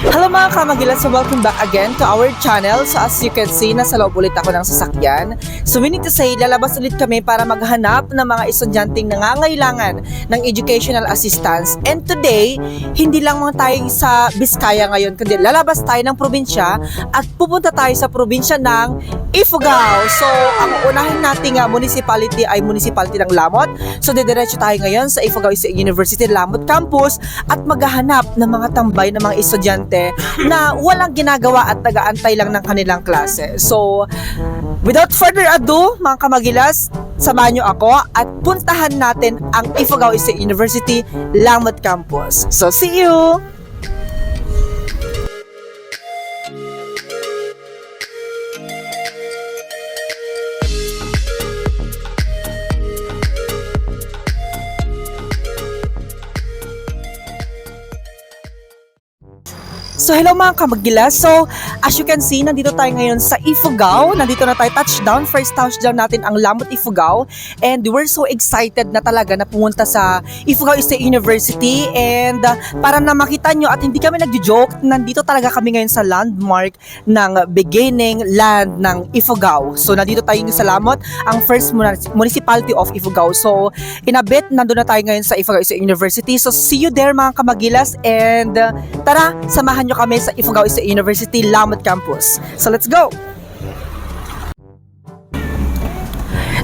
Hello mga kamagilan, so welcome back again to our channel. So as you can see, nasa loob ulit ako ng sasakyan. So meaning to say, lalabas ulit kami para maghanap ng mga estudyanteng nangangailangan ng educational assistance. And today, hindi lang mga tayo sa Biskaya ngayon, kundi lalabas tayo ng probinsya at pupunta tayo sa probinsya ng Ifugao. So ang unahin nating municipality ay municipality ng Lamot. So didiretso tayo ngayon sa Ifugao State University Lamot Campus at maghahanap ng mga tambay ng mga estudyante na walang ginagawa at nag-aantay lang ng kanilang klase. So, without further ado, mga kamagilas, samahan nyo ako at puntahan natin ang Ifugao State University Lamot Campus. So, see you! So hello mga kamagilas. So as you can see, nandito tayo ngayon sa Ifugao. Nandito na tayo touchdown. First touchdown natin ang Lamot Ifugao. And we're so excited na talaga na pumunta sa Ifugao State University. And para na makita nyo at hindi kami nagjo-joke, nandito talaga kami ngayon sa landmark ng beginning land ng Ifugao. So nandito tayo sa Lamot, ang first municipality of Ifugao. So in a bit, nandun na tayo ngayon sa Ifugao State University. So see you there mga kamagilas. And tara, samahan nyo kami sa Ifugao State University Lamot Campus. So let's go!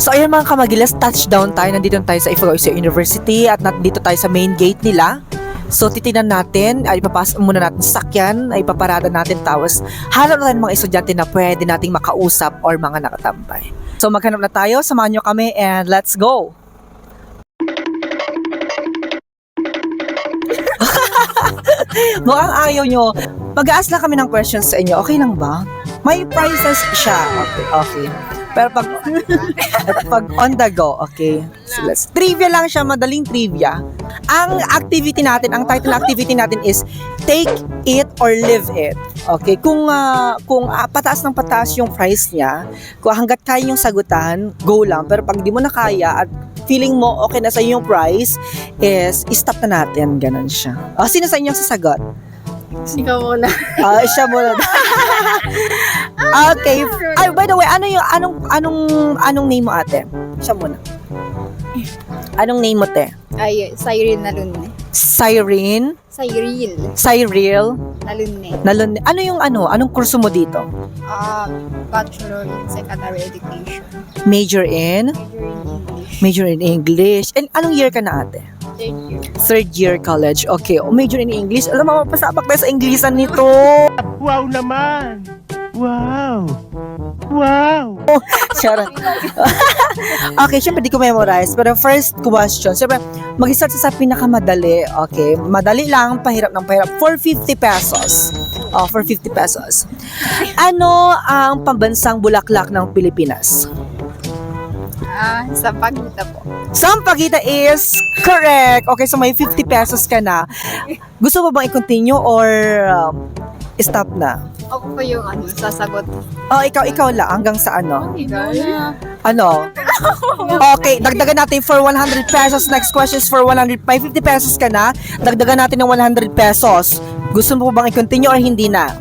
So ayun mga kamagilas, touchdown tayo. Nandito tayo sa Ifugao State University at nandito tayo sa main gate nila. So titignan natin, ay ipapasok muna natin sa sakyan, ay ipaparada natin, tapos hanap natin mga estudyante na pwede nating makausap or mga nakatambay. So maghanap na tayo, samahan nyo kami and let's go! Mukhang ayaw nyo. Mag-aas lang kami ng questions sa inyo. Okay lang ba? May prizes siya. Okay. Pero pag on the go, okay. So let's trivia lang siya, madaling trivia. Ang activity natin, ang title activity natin is Take It or Live It. Okay, kung pataas ng pataas yung price niya, kung hangga't kaya yung sagutan, go lang. Pero pag di mo na kaya at feeling mo okay na sa yung price, is stop na natin, ganun siya. Sino sa inyo sasagot? Ikaw muna. Siya muna. Okay. Ay, by the way, anong name mo, ate? Siya muna. Anong name mo, te? Ay, Cyril Nalunne. Cyril? Cyril? Nalunne. Anong kurso mo dito? Bachelor in Secondary Education. Major in? Major in English. Major in English. And anong year ka na, ate? Third year. Third year college. Okay. Major in English. Alam mo, pasabak tayo sa Inglesan nito. Wow naman! Wow! Wow! Charot. Okay, syempre di ko memorize. Pero first question, syempre, mag-start sa pinakamadali. Okay, madali lang, pahirap ng pahirap. 450 pesos. For 50 pesos. Ano ang pambansang bulaklak ng Pilipinas? Sampaguita po. Sampaguita is correct. Okay, so may 50 pesos ka na. Gusto mo bang i-continue or stop na? Ako po yung sasagot. Ikaw lang. Hanggang sa ano? Ikaw. Ano? Okay, dagdagan natin for 100 pesos. Next question is for 100. May 50 pesos ka na. Dagdagan natin ng 100 pesos. Gusto mo bang i-continue or hindi na?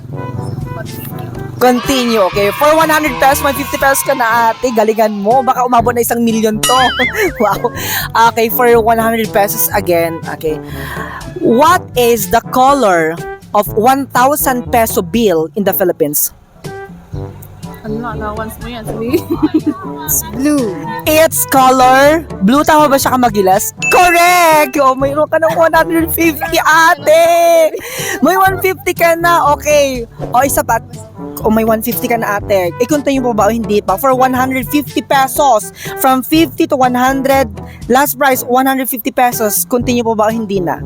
Continue, okay. For 100 pesos, may 50 pesos ka na, ate. Galingan mo. Baka umabot na 1 million to. Wow. Okay, for 100 pesos again. Okay. What is the color of 1,000 peso bill in the Philippines? Allowance mo yan. Blue. It's color blue. Tama ba siya kamagilas? Correct! Mayroon ka ng 150, ate! May 150 ka na. Okay. Isa pa. May 150 ka na, ate. I-continue po ba o hindi pa? For 150 pesos. From 50 to 100. Last price, 150 pesos. Continue po ba o hindi na?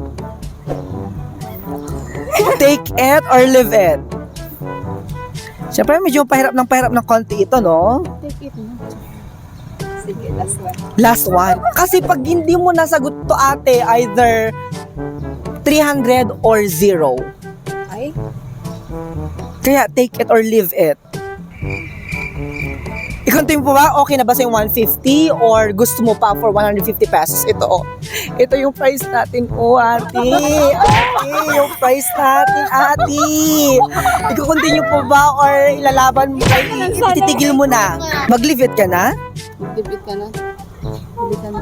Take it or leave it? Siyempre, medyo pahirap ng konti ito, no? Take it na. Sige, last one. Last one. Kasi pag hindi mo nasagot to, ate, either 300 or 0. Ay? Kaya take it or leave it. I-continue po ba? Okay na ba sa yung 150 or gusto mo pa for 150 pesos? Ito, oh. Ito yung price natin, oh, ate. Ate, yung price natin, ate. I-continue po ba or ilalaban mo? Ititigil mo na? Mag-leave it ka na? Dibit ka na. Dibit ka na.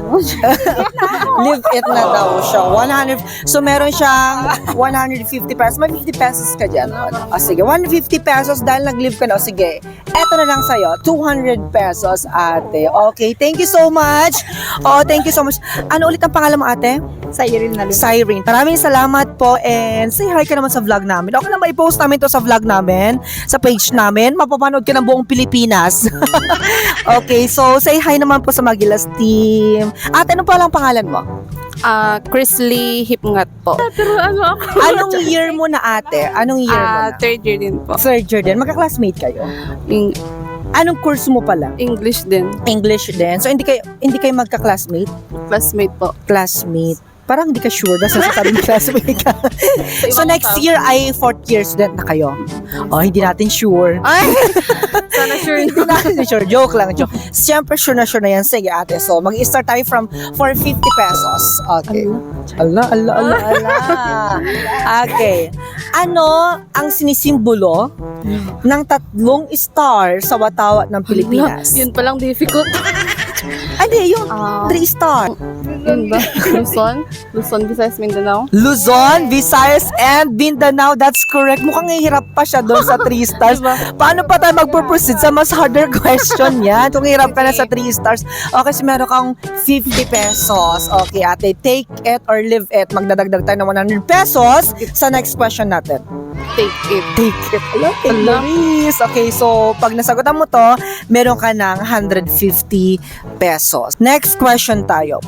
Leave it na daw siya. 100. So, meron siyang 150 pesos. May 50 pesos ka dyan. O, sige. 150 pesos dahil nag-leave ka na. O, sige. Eto na lang sa'yo. 200 pesos, ate. Okay. Thank you so much. Oh, thank you so much. Ano ulit ang pangalan mo, ate? Siren na rin. Siren. Maraming salamat po and say hi ka naman sa vlog namin. Okay na mai-post namin to sa vlog namin, sa page namin. Mapapanood ka ng buong Pilipinas. Okay, so say hi naman po sa Magilas team. Ate, ano pa lang pangalan mo? Chrisley Hipngat po. Pero ano ako? Anong year mo na, ate? Anong year mo na? Third year din po. Third year din. Magka-classmate kayo? Anong course mo pala? English din. English din. So hindi kayo magka-classmate? Classmate po. Classmate. Parang hindi ka sure na sasabing classmate ka. So next year ay 4th year student na kayo. Oh, hindi natin sure. Ay! Sana sure. Hindi natin sure. Joke lang, joke. Siyempre sure na yan. Sige ate. So mag-start tayo from 450 pesos. Okay. Ala. Okay. Ano ang sinisimbolo ng 3 star sa watawat ng Pilipinas? Yun palang difficult. Hindi, yung 3 star. Yun ba? Luzon? Luzon, Visayas, Mindanao? Luzon, Visayas, and Mindanao. That's correct. Mukhang hirap pa siya doon sa 3 stars. Paano pa tayo magpo-proceed sa mas harder question yan? Kung hirap ka na sa 3 stars. Okay, so meron kang 50 pesos. Okay, ate, take it or leave it. Magdadagdag tayo ng 100 pesos sa next question natin. Take it. Take it. Alaris. Okay, so pag nasagutan mo to, meron ka ng 150 pesos. Next question tayo.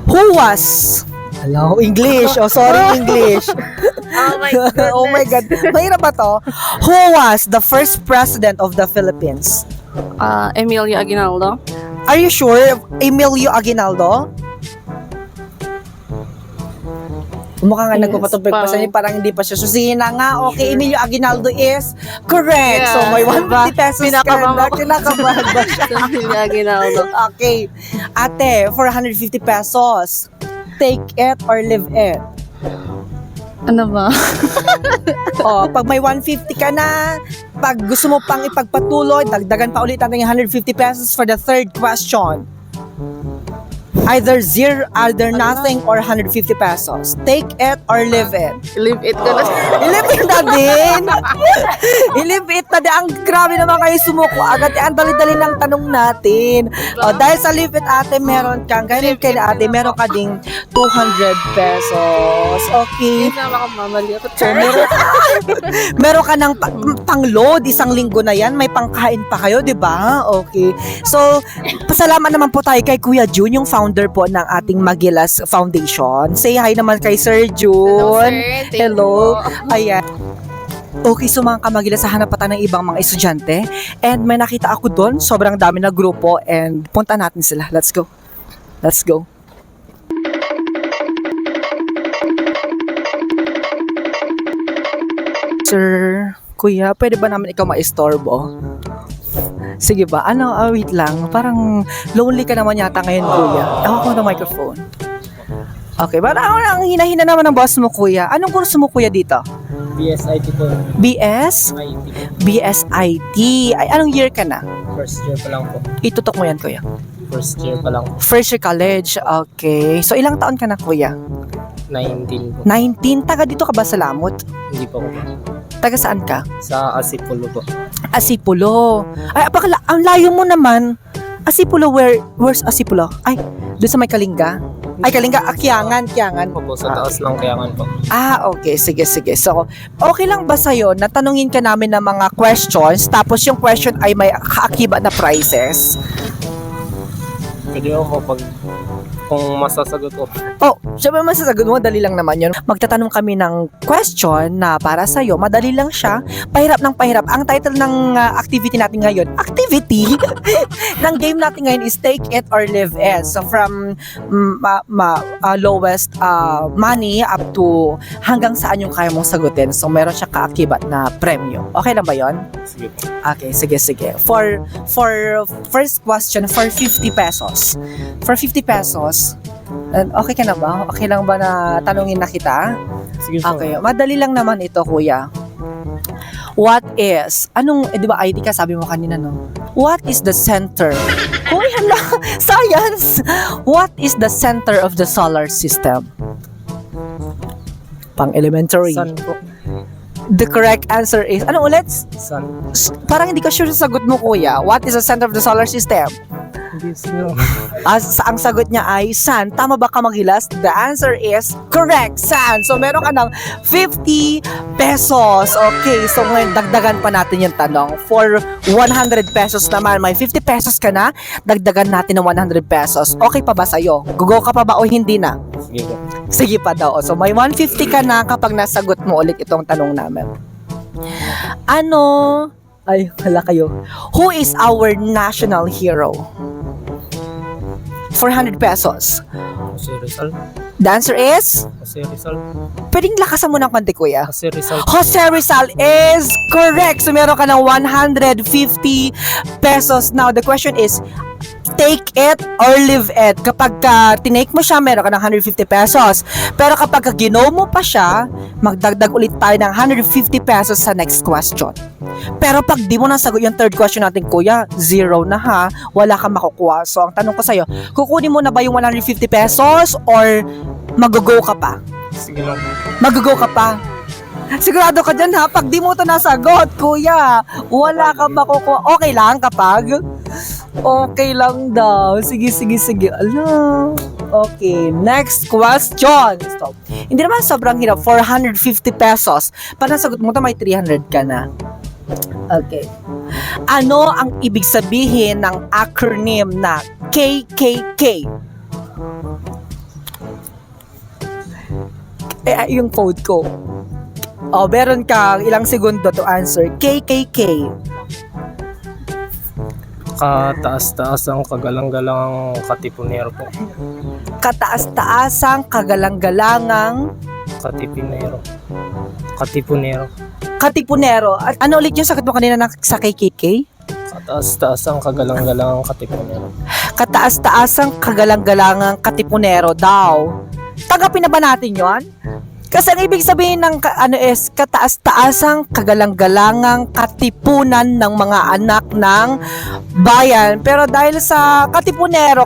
Who was... Hello, English. Oh, sorry, English. Oh my goodness. Oh my God. Mahirap ba to? Who was the first president of the Philippines? Emilio Aguinaldo. Are you sure? Emilio Aguinaldo? Mukha nga Yes, nagpapatupig pa sa inyo, parang hindi pa siya. So, sige na nga, okay, Emilio Aguinaldo is correct. Yeah, So, may 150 diba? pesos ka Pinakabahan na. ako. Kinakabahan ba siya? Emilio Aguinaldo. Okay. Ate, for 150 pesos, take it or leave it? Ano ba? O, pag may 150 ka na, pag gusto mo pang ipagpatuloy, dagdagan pa ulit natin yung 150 pesos for the third question. Either zero, either nothing, or 150 pesos. Take it or leave it. Leave it ko na. I-leave it na din. I-leave it na din. Ang grabe naman kayo sumuko agad. Ang dali-dali ng tanong natin. O, dahil sa leave it, ate, meron kang, ganyan kay ate, meron ka ding 200 pesos. Okay. Hindi na makamamali ako. So, meron ka ng pang-load, 1 linggo na yan, may pangkain pa kayo, di ba? Okay. So, pasalamat naman po tayo kay Kuya Jun, yung founder po ng ating Magilas Foundation. Say hi naman kay Sir Jun. Hello, sir. Thank Hello. you po. Ayan. Okay, so mga kamagilas, hanap pa tayo ng ibang mga estudyante. And may nakita ako doon, sobrang dami na grupo. And punta natin sila. Let's go. Let's go. Sir, kuya, pwede ba namin ikaw maistorbo? Sige ba? Ano, wait lang. Parang lonely ka naman yata ngayon, kuya. Ako ko ng microphone. Okay, parang ang hina-hina naman ng boss mo, kuya. Anong kurso mo, kuya, dito? BSIT po. BS? IT. BSIT. Ay, anong year ka na? First year pa lang po. Itutok mo yan, kuya. First year pa lang po. First year college. Okay. So, ilang taon ka na, kuya? 19 po. 19. Taga dito ka ba sa Lamot? Hindi po po. Taga saan ka? Sa Asipulo po. Asipulo. Ay, apakala, ang layo mo naman. Asipulo, where's Asipulo? Ay, doon sa may Kalinga? Ay, Kalinga, Kiangan. Po sa taas ng Kayangan po. Ah, okay. Sige. So, okay lang ba sa'yo na tanungin ka namin ng mga questions tapos yung question ay may kaakibat na prizes? Pwede po pag kung masasagot ko. Oh, syempre masasagot mo, dali lang naman yun. Magtatanong kami ng question na para sa'yo, madali lang siya, pahirap ng pahirap. Ang title ng activity natin ngayon, activity 50 ng game natin ngayon is take it or leave it. So from lowest money up to hanggang saan yung kaya mong sagutin. So meron siya kaakibat na premyo. Okay lang ba yon? Sige po. Okay, sige. For first question, for 50 pesos. For 50 pesos, okay ka na ba? Okay lang ba na tanungin na kita? Sige po. Okay, madali lang naman ito, kuya. What is, di ba ID ka, sabi mo kanina, no? What is the center? Hoy, hala, science! What is the center of the solar system? Pang elementary. Sun po. The correct answer is, ulit? Sun. Parang hindi ka sure sa sagot mo, kuya. What is the center of the solar system? Hindi siguro. Ang sagot niya ay sun. Tama ba ka Magilas? The answer is correct, sun. So meron ka ng 50 pesos. Okay, so ngayon dagdagan pa natin yung tanong. For 100 pesos naman, may 50 pesos ka na, dagdagan natin ng 100 pesos. Okay pa ba sa'yo? Gugo ka pa ba o hindi na? Sige po. Sige pa daw. So may 150 ka na kapag nasagot mo ulit itong tanong namin. Ay, wala kayo. Who is our national hero? 400 pesos. Jose Rizal. The answer is? Jose Rizal. Pwedeng lakasan mo ng konti, kuya. Jose Rizal. Jose Rizal is correct. So meron ka ng 150 pesos. Now, the question is, take it or leave it. Kapag tinake mo siya, meron ka ng 150 pesos. Pero kapag ginaw mo pa siya, magdagdag ulit tayo ng 150 pesos sa next question. Pero pag di mo nasagot yung third question natin, kuya, zero na ha. Wala kang makukuha. So, ang tanong ko sa'yo, kukunin mo na ba yung 150 pesos or mag-go ka pa? Sige lang po. Mag-go ka pa? Sigurado ka dyan ha, pag di mo ito nasagot, kuya, wala kang makukuha. Okay lang kapag? Okay lang daw. Sige. Ala. Okay, next question. Stop. Hindi naman sobrang hirap. 450 pesos. Pag nasagot mo ito, may 300 ka na. Okay. Ano ang ibig sabihin ng acronym na KKK? Yung code ko. Meron kang ilang segundo to answer. KKK. Kataas-taas ang kagalang-galang katipunero po. Kataas-taasang kagalang-galangang Katipunero. Katipunero. katipunero. At ano ulit yung sagot mo kanina sa KKK? Kataas-taas ang kagalang-galang katipunero. Kataas-taasang kagalang-galangang katipunero daw. Tanggapin na ba natin yon? Kasi ang ibig sabihin ng is kataas-taasang kagalang-galangang katipunan ng mga anak ng bayan. Pero dahil sa katipunero,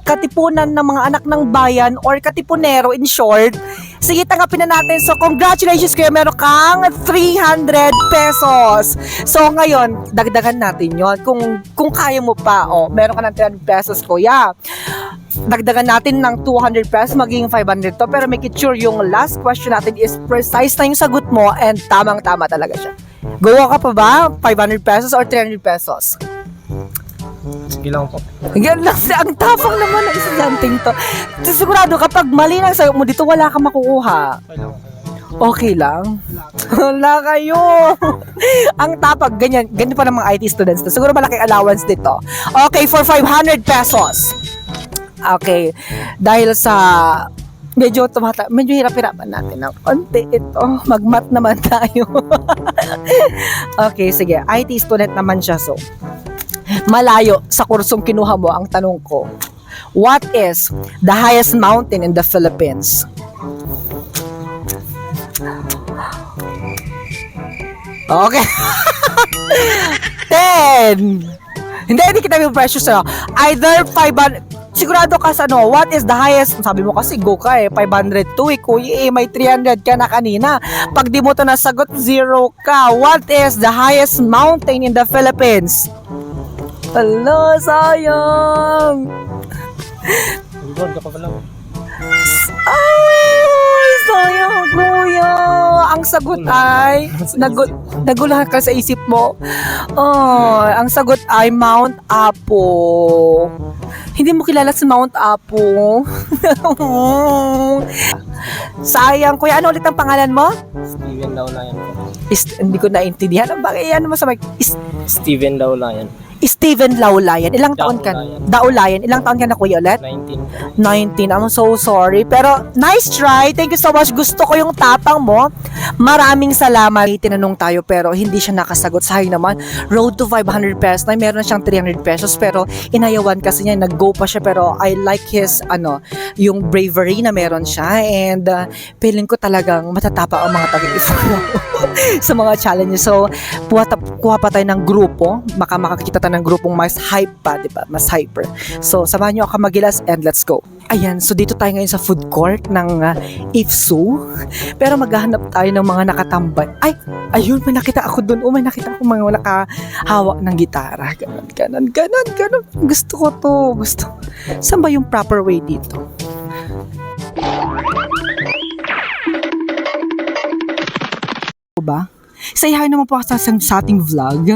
katipunan ng mga anak ng bayan or katipunero in short, sige, tanggapin na natin. So, congratulations kuya, meron kang 300 pesos. So, ngayon, dagdagan natin yon. Kung kaya mo pa, meron ka ng 300 pesos kuya. Dagdagan natin ng 200 pesos, magiging 500 to. Pero make it sure yung last question natin is precise na yung sagot mo and tamang-tama talaga siya. Go ka pa ba? 500 pesos or 300 pesos? Sige lang po. Yan lang siya. Ang tapang naman ng estudyanteng to. Sigurado kapag mali na sagot mo dito, wala kang makukuha. Okay lang. Wala kayo. Ang tapag, ganyan pa ng mga IT students to. Siguro malaking allowance dito. Okay, for 500 pesos. Okay. Dahil sa medyo hirap-hirapan natin ng konti ito. Mag-math naman tayo. Okay, sige. IT student naman siya. So, malayo sa kursong kinuha mo, ang tanong ko, what is the highest mountain in the Philippines? Okay. 10. Hindi kita may pressure sa'yo. Either 500, sigurado ka sa what is the highest, sabi mo kasi go ka 502 kuya may 300 ka na kanina. Pag di mo to nasagot, 0 ka. What is the highest mountain in the Philippines? Hala, sayang. Good ka pa lang. Ay, sayang, kuya. Ang sagot ay, nagulahan ka sa isip mo. Ang sagot ay Mount Apo. Hindi mo kilala si Mount Apo. Sayang, kuya. Ano ulit ang pangalan mo? Steven Daulayan po. Hindi ko naintindihan. Bakit yan mo sa mic? Steven Daulayan. Steven Laulayan. Ilang taon ka? Daulayan. Ilang taon ka na, kuya, ulit? 19 po. 19. I'm so sorry. Pero, nice try. Thank you so much. Gusto ko yung tapang mo. Maraming salamat. Tinanong tayo pero hindi siya nakasagot. Sayang naman. Road to 500 pesos na meron na siyang 300 pesos pero inayawan kasi niya. Nag-go pa siya pero I like his, yung bravery na meron siya. And, feeling ko talagang matatapa ang mga taga-ifo sa mga challenges. So, kuha pa tayo ng grupo. Baka makakita tayo ng grupong mas hype pa, di ba? Mas hyper. So, samahan niyo ako Magilas and let's go. Ayan, so dito tayo ngayon sa food court ng IFSU. Pero maghahanap tayo ng mga nakatambay. Ay, ayun, may nakita ako doon. May nakita ako mga nakahawak ng gitara. Ganon. Gusto ko to. Saan ba yung proper way dito? Ba? Say hi naman po sa ating vlog.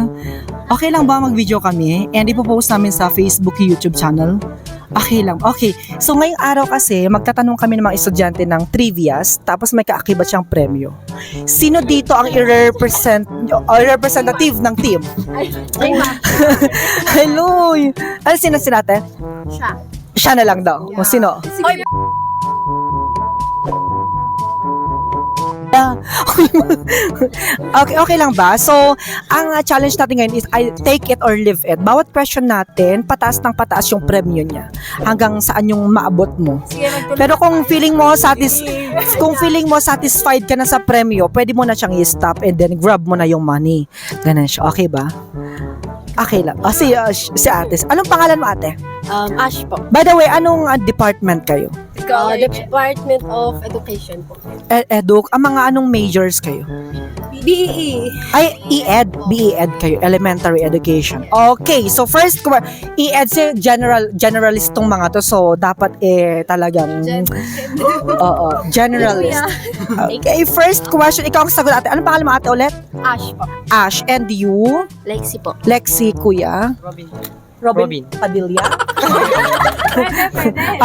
Okay lang ba mag-video kami? And ipopost namin sa Facebook, YouTube channel. Okay lang. Okay. So ngayong araw kasi, magtatanong kami ng mga estudyante ng trivias, tapos may kaakibat siyang premyo. Sino dito ang representative ng team? Hello! Ano sino natin? Siya. Siya na lang daw. O sino? Okay lang ba? So, ang challenge natin ngayon is I take it or leave it. Bawat question natin, pataas ng pataas yung premyo niya. Hanggang saan yung maabot mo. Pero kung feeling mo satisfied ka na sa premyo, pwede mo na siyang i-stop and then grab mo na yung money. Ganun siya. Okay ba? Okay lang. Si ate. Anong pangalan mo, ate? Ash po. By the way, anong department kayo? Department of Education po. Eduk. Ang mga anong majors kayo? BEE. Ay, EED. BEED kayo. Elementary Education. Okay. So, first, EED si generalist tong mga to. So, dapat talagang generalist. Okay. First question. Ikaw ang sagot, ate. Anong pangalan mo, ate, ulit? Ash po. Ash. And you? Lexi po. Lexi, kuya? Robin. Padilla?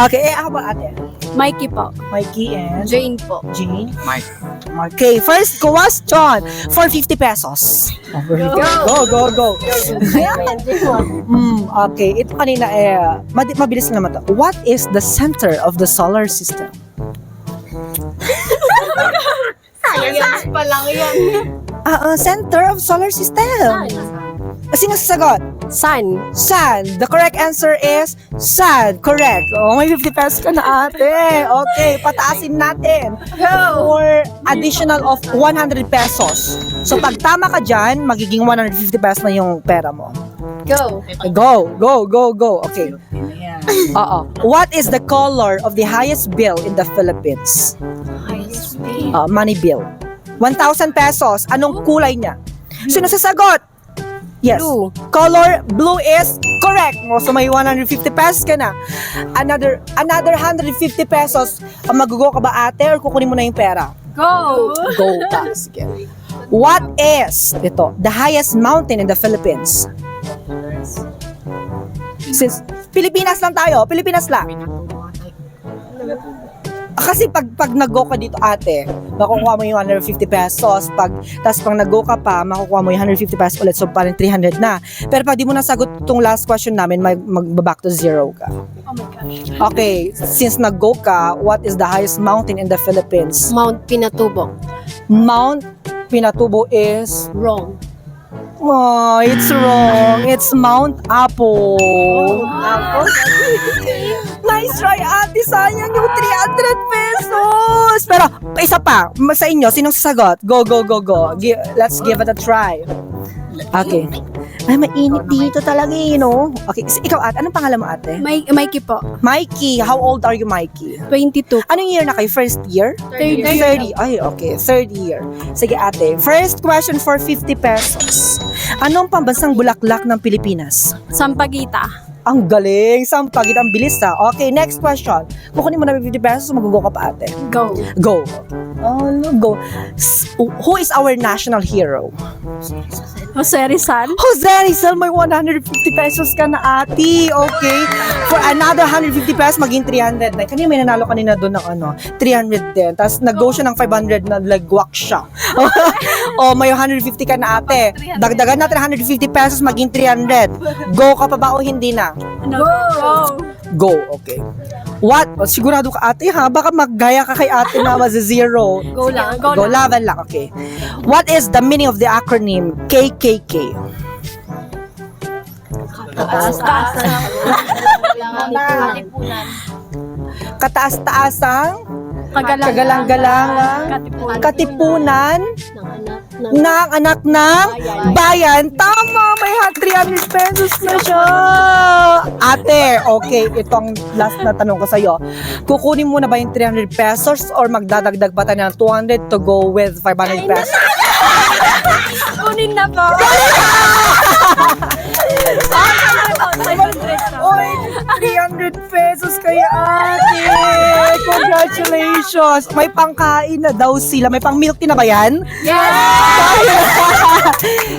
Okay. Ako ba, ate? Mikey po. Mikey and? Jane po. Jane? Mike. Okay, first question for 50 pesos. Go. Okay, ito kanina mabilis na naman to. What is the center of the solar system? Science pa lang yan. Center of solar system. Sino sasagot? Sun. Sun. The correct answer is sun. Correct. Oh, may 50 pesos ka na, ate. Okay, pataasin natin. For additional of 100 pesos. So, pag tama ka dyan, magiging 150 pesos na yung pera mo. Go. Go. Okay. What is the color of the highest bill in the Philippines? Money bill. 1,000 pesos. Anong kulay niya? Sino sasagot? Yes. Blue. Color blue is correct. So may 150 pesos ka na. Another 150 pesos. Mag-go ka ba, ate, or kukunin mo na yung pera? Go. Go ka. Sige. What is the highest mountain in the Philippines? Since Pilipinas lang tayo, Pilipinas lang. Kasi pag nag-go ka dito, ate, makukuha mo yung 150 pesos. Tapos pag nag-go ka pa, makukuha mo yung 150 pesos ulit. So parang 300 na. Pero pag di mo nasagot itong last question namin, mag-back to zero ka. Oh my gosh. Okay, since nag-go ka, what is the highest mountain in the Philippines? Mount Pinatubo. Mount Pinatubo is... Wrong. Oh, it's wrong. It's Mount Apo. Nice try, ate. Sayang yung 300 pesos. Pero, isa pa. Sa inyo, sinong sasagot? Go. Let's give it a try. Okay. Ay, mainit dito talaga, Okay, ikaw, ate. Anong pangalan mo, ate? Mikey po. Mikey. How old are you, Mikey? 22. Anong year na kayo? First year? 30. Ay, okay. Third year. Sige, ate. First question for 50 pesos. Anong pambansang bulaklak ng Pilipinas? Sampaguita. Ang galing. Sampagit. Ang bilis, ha? Okay, next question. Kukunin mo na 50 pesos, mag-go ka pa, ate. Go. Go. Oh, no, go. Who is our national hero? Jose Rizal. Jose Rizal, may 150 pesos ka na, ate. Okay. For another 150 pesos, maging 300 na. Kanina may nanalo kanina doon ng 300 din. Tapos nag-go siya ng 500 na lagwak siya. Oh, may 150 ka na, ate. Dagdagan natin 150 pesos, maging 300. Go ka pa ba o hindi na? Go! Go, okay. What? Oh, sigurado ka, ate, ha? Baka maggaya ka kay ate na zero. Go lang. Go, laban lang, okay. What is the meaning of the acronym KKK? Kataas-taasang kagalang-galangang katipunan ng anak ng bayan. Tama, may 300 pesos na siya. Ate, okay, itong last na tanong ko sa'yo. Kukunin mo na ba yung 300 pesos or magdadagdag pa tayo ng 200 to go with 500 pesos? Kunin na po. Oy, 300 pesos kaya ate. Congratulations. May pangkain na daw sila. May pang milk tea na ba yan?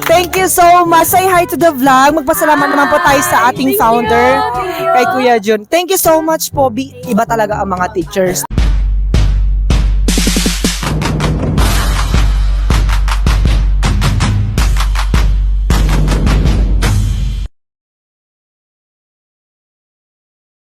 Thank you so much. Say hi to the vlog. Magpasalamat naman po tayo sa ating founder, kay Kuya Jun. Thank you so much po. Iba talaga ang mga teachers.